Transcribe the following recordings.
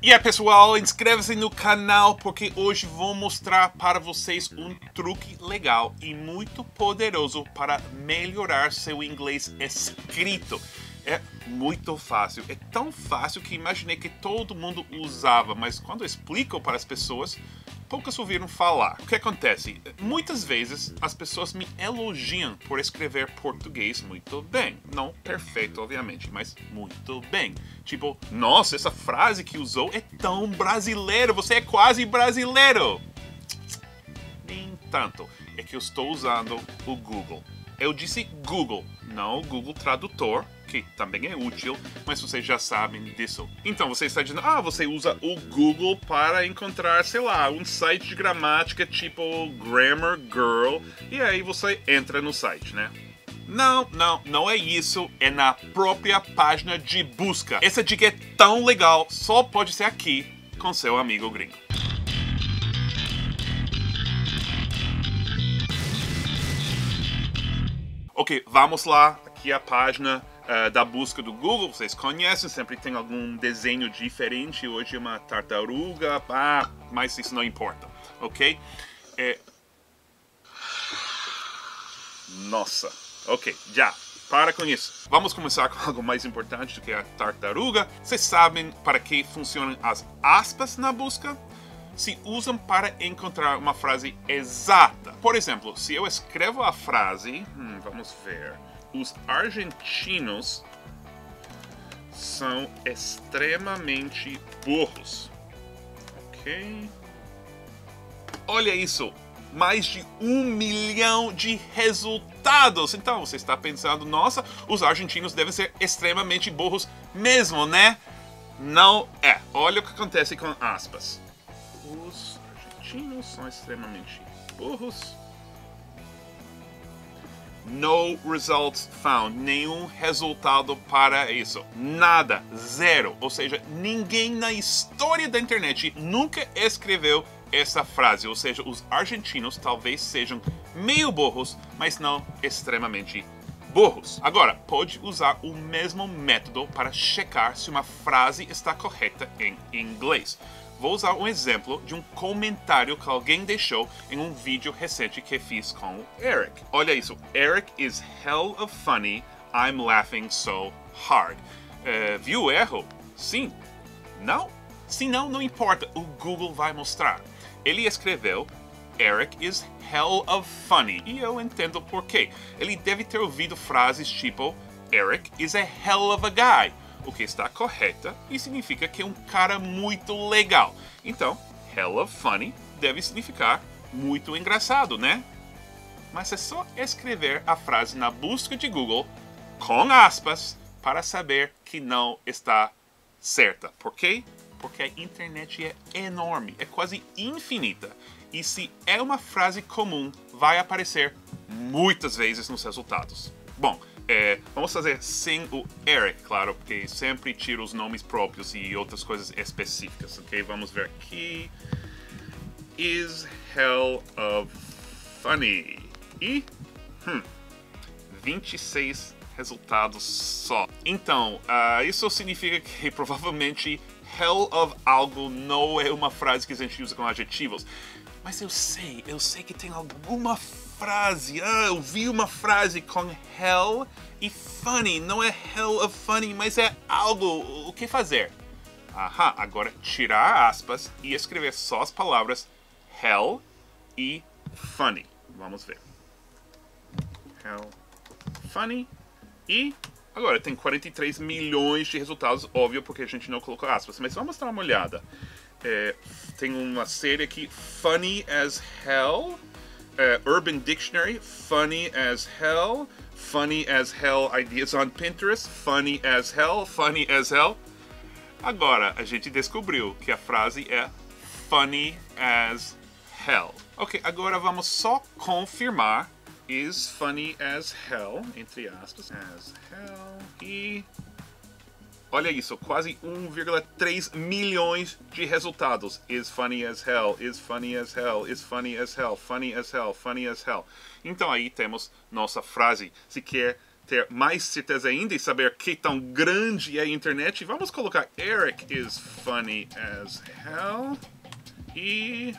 E aí pessoal, inscreva-se no canal porque hoje vou mostrar para vocês um truque legal e muito poderoso para melhorar seu inglês escrito. É muito fácil, é tão fácil que imaginei que todo mundo usava, mas quando eu explico para as pessoas, poucas ouviram falar. O que acontece? Muitas vezes as pessoas me elogiam por escrever português muito bem. Não perfeito, obviamente, mas muito bem. Tipo, nossa, essa frase que usou é tão brasileiro, você é quase brasileiro. Nem tanto, é que eu estou usando o Google. Eu disse Google, não o Google Tradutor, que também é útil, mas vocês já sabem disso. Então você está dizendo, você usa o Google para encontrar, sei lá, um site de gramática tipo Grammar Girl, e aí você entra no site, né? Não é isso, é na própria página de busca. Essa dica é tão legal, só pode ser aqui com seu amigo gringo. Ok, vamos lá, aqui é a página da busca do Google, vocês conhecem, sempre tem algum desenho diferente, hoje é uma tartaruga, mas isso não importa, ok? Nossa, ok, já, para com isso. Vamos começar com algo mais importante do que a tartaruga. Vocês sabem para que funcionam as aspas na busca? Se usam para encontrar uma frase exata. Por exemplo, se eu escrevo a frase, vamos ver, os argentinos são extremamente burros. Ok? Olha isso, mais de 1 milhão de resultados. Então você está pensando, nossa, os argentinos devem ser extremamente burros mesmo, né? Não é. Olha o que acontece com aspas. Os argentinos são extremamente burros. No results found. Nenhum resultado para isso. Nada. Zero. Ou seja, ninguém na história da internet nunca escreveu essa frase. Ou seja, os argentinos talvez sejam meio burros, mas não extremamente burros. Agora, pode usar o mesmo método para checar se uma frase está correta em inglês. Vou usar um exemplo de um comentário que alguém deixou em um vídeo recente que fiz com o Eric. Olha isso. Eric is hell of funny. I'm laughing so hard. Viu o erro? Sim. Não? Se não, não importa. O Google vai mostrar. Ele escreveu Eric is hell of funny. E eu entendo por quê. Ele deve ter ouvido frases tipo Eric is a hell of a guy. O que está correta e significa que é um cara muito legal. Então, hell of funny deve significar muito engraçado, né? Mas é só escrever a frase na busca de Google com aspas para saber que não está certa. Por quê? Porque a internet é enorme, é quase infinita. E se é uma frase comum, vai aparecer muitas vezes nos resultados. Bom, vamos fazer sem o Eric, claro, porque sempre tiro os nomes próprios e outras coisas específicas, ok? Vamos ver aqui. Is hell of funny. E 26 resultados só. Então, isso significa que provavelmente hell of algo não é uma frase que a gente usa com adjetivos. Mas eu sei que tem alguma frase. Eu vi uma frase com hell e funny. Não é hell of funny, mas é algo. O que fazer? Agora tirar aspas e escrever só as palavras hell e funny. Vamos ver. Hell, funny e... Agora, tem 43 milhões de resultados, óbvio, porque a gente não colocou aspas. Mas vamos dar uma olhada. Tem uma série aqui, Funny as Hell, Urban Dictionary, Funny as Hell Ideas on Pinterest, Funny as Hell. Agora, a gente descobriu que a frase é Funny as Hell. Ok, agora vamos só confirmar. Is funny as hell, entre aspas, as hell, e... Olha isso, quase 1,3 milhões de resultados. Is funny as hell, is funny as hell, is funny as hell, funny as hell, funny as hell. Então aí temos nossa frase. Se quer ter mais certeza ainda e saber que tão grande é a internet, vamos colocar Eric is funny as hell. E...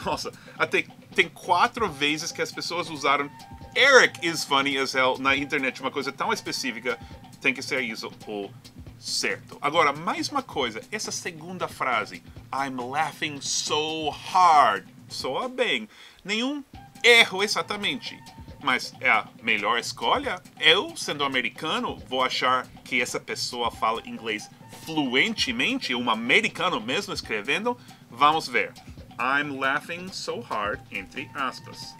nossa, até tem 4 vezes que as pessoas usaram Eric is funny as hell na internet. Uma coisa tão específica, tem que ser isso o certo. Agora, mais uma coisa. Essa segunda frase, I'm laughing so hard, soa bem. Nenhum erro exatamente. Mas é a melhor escolha? Eu, sendo americano, vou achar que essa pessoa fala inglês fluentemente, um americano mesmo escrevendo? Vamos ver. I'm laughing so hard, entre aspas.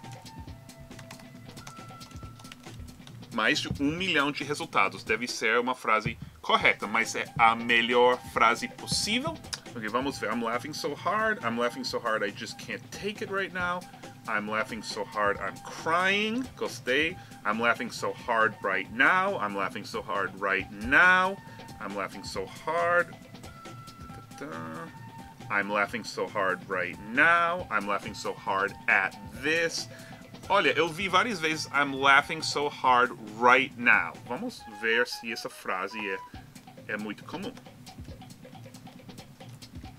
Mais de 1 milhão de resultados. Deve ser uma frase correta, mas é a melhor frase possível? Ok, vamos ver. I'm laughing so hard I just can't take it right now. I'm laughing so hard I'm crying. Gostei. I'm laughing so hard right now. I'm laughing so hard right now. I'm laughing so hard. I'm laughing so hard right now. I'm laughing so hard at this. Olha, eu vi várias vezes I'm laughing so hard right now. Vamos ver se essa frase é muito comum.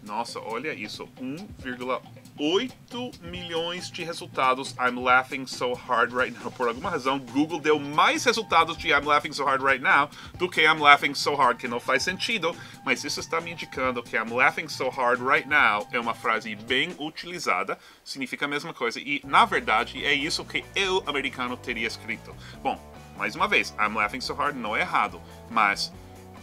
Nossa, olha isso. 1,8 milhões de resultados. I'm laughing so hard right now. Por alguma razão, Google deu mais resultados de I'm laughing so hard right now do que I'm laughing so hard, que não faz sentido. Mas isso está me indicando que I'm laughing so hard right now é uma frase bem utilizada. Significa a mesma coisa. E, na verdade, é isso que eu, americano, teria escrito. Bom, mais uma vez, I'm laughing so hard não é errado. Mas...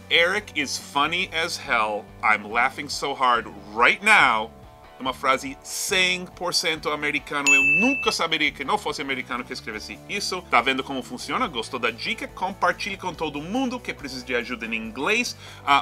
Eric is funny as hell. I'm laughing so hard right now. É uma frase 100% americano. Eu nunca saberia que não fosse americano que escrevesse isso. Tá vendo como funciona? Gostou da dica? Compartilhe com todo mundo que precisa de ajuda em inglês.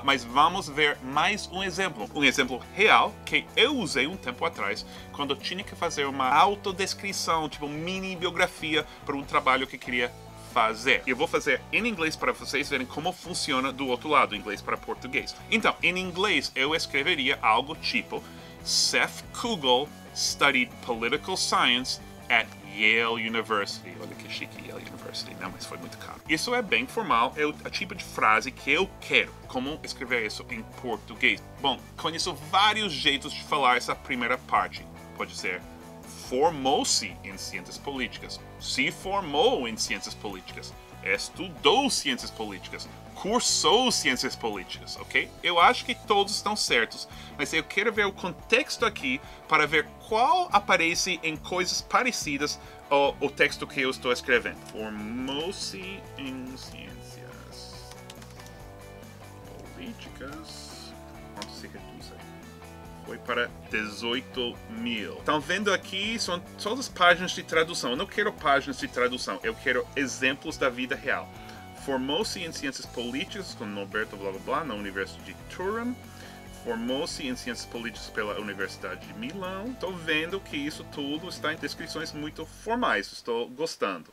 Mas vamos ver mais um exemplo. Um exemplo real que eu usei um tempo atrás quando eu tinha que fazer uma autodescrição, tipo mini biografia para um trabalho que queria fazer. Eu vou fazer em inglês para vocês verem como funciona do outro lado, inglês para português. Então, em inglês, eu escreveria algo tipo Seth Kugel studied political science at Yale University. Olha que chique, Yale University, não, mas foi muito caro. Isso é bem formal, é o tipo de frase que eu quero. Como escrever isso em português? Bom, conheço vários jeitos de falar essa primeira parte. Pode ser formou-se em ciências políticas, se formou em ciências políticas, estudou ciências políticas, cursou ciências políticas, ok? Eu acho que todos estão certos, mas eu quero ver o contexto aqui para ver qual aparece em coisas parecidas ao texto que eu estou escrevendo. Formou-se em ciências políticas. Quanto se reduz aí? Foi para 18 mil. Estão vendo aqui, são todas as páginas de tradução. Eu não quero páginas de tradução, eu quero exemplos da vida real. Formou-se em Ciências Políticas com Norberto blá blá blá na Universidade de Turin. Formou-se em Ciências Políticas pela Universidade de Milão. Estou vendo que isso tudo está em descrições muito formais. Estou gostando.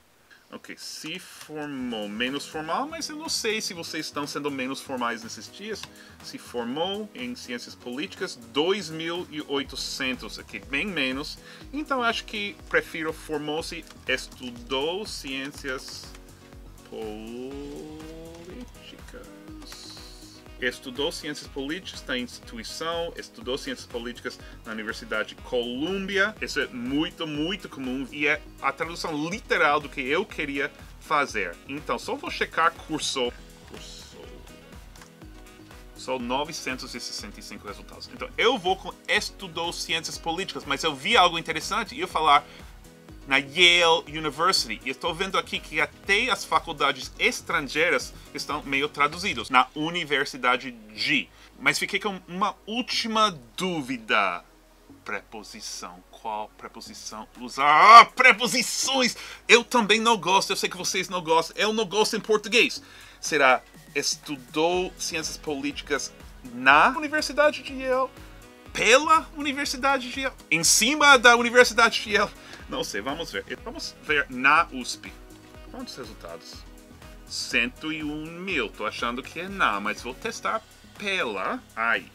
Ok, se formou, menos formal, mas eu não sei se vocês estão sendo menos formais nesses dias. Se formou em Ciências Políticas, 2.800, aqui bem menos. Então acho que prefiro formou-se, estudou Ciências Políticas. Estudou Ciências Políticas na instituição, estudou Ciências Políticas na Universidade de Colômbia. Isso é muito, muito comum e é a tradução literal do que eu queria fazer. Então, só vou checar cursou. Só 965 resultados. Então, eu vou com estudou Ciências Políticas, mas eu vi algo interessante e eu falar na Yale University. E estou vendo aqui que até as faculdades estrangeiras estão meio traduzidas. Na Universidade de. Mas fiquei com uma última dúvida. Preposição. Qual preposição usar? Ah, preposições! Eu também não gosto. Eu sei que vocês não gostam. Eu não gosto em português. Será estudou Ciências Políticas na Universidade de Yale? Pela Universidade de Yale? Em cima da Universidade de Yale? Não sei, vamos ver. Vamos ver na USP. Quantos resultados? 101 mil. Tô achando que é na, mas vou testar pela. Aí.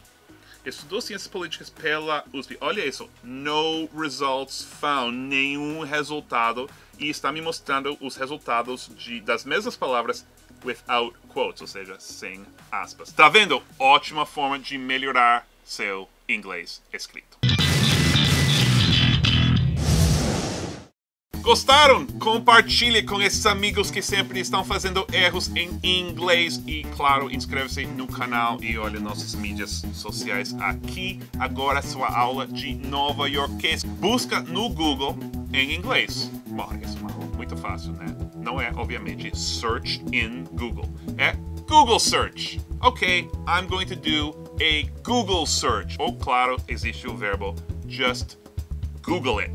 estudou ciências políticas pela USP. Olha isso, no results found, nenhum resultado, e está me mostrando os resultados das mesmas palavras without quotes, ou seja, sem aspas. Tá vendo? Ótima forma de melhorar seu inglês escrito. Gostaram? Compartilhe com esses amigos que sempre estão fazendo erros em inglês. E, claro, inscreva-se no canal e olhe nossas mídias sociais aqui. Agora, sua aula de nova-iorquês. Busca no Google em inglês. Bom, isso é uma aula muito fácil, né? Não é, obviamente, search in Google. É Google search. Ok, I'm going to do a Google search. Ou, claro, existe o verbo just Google it.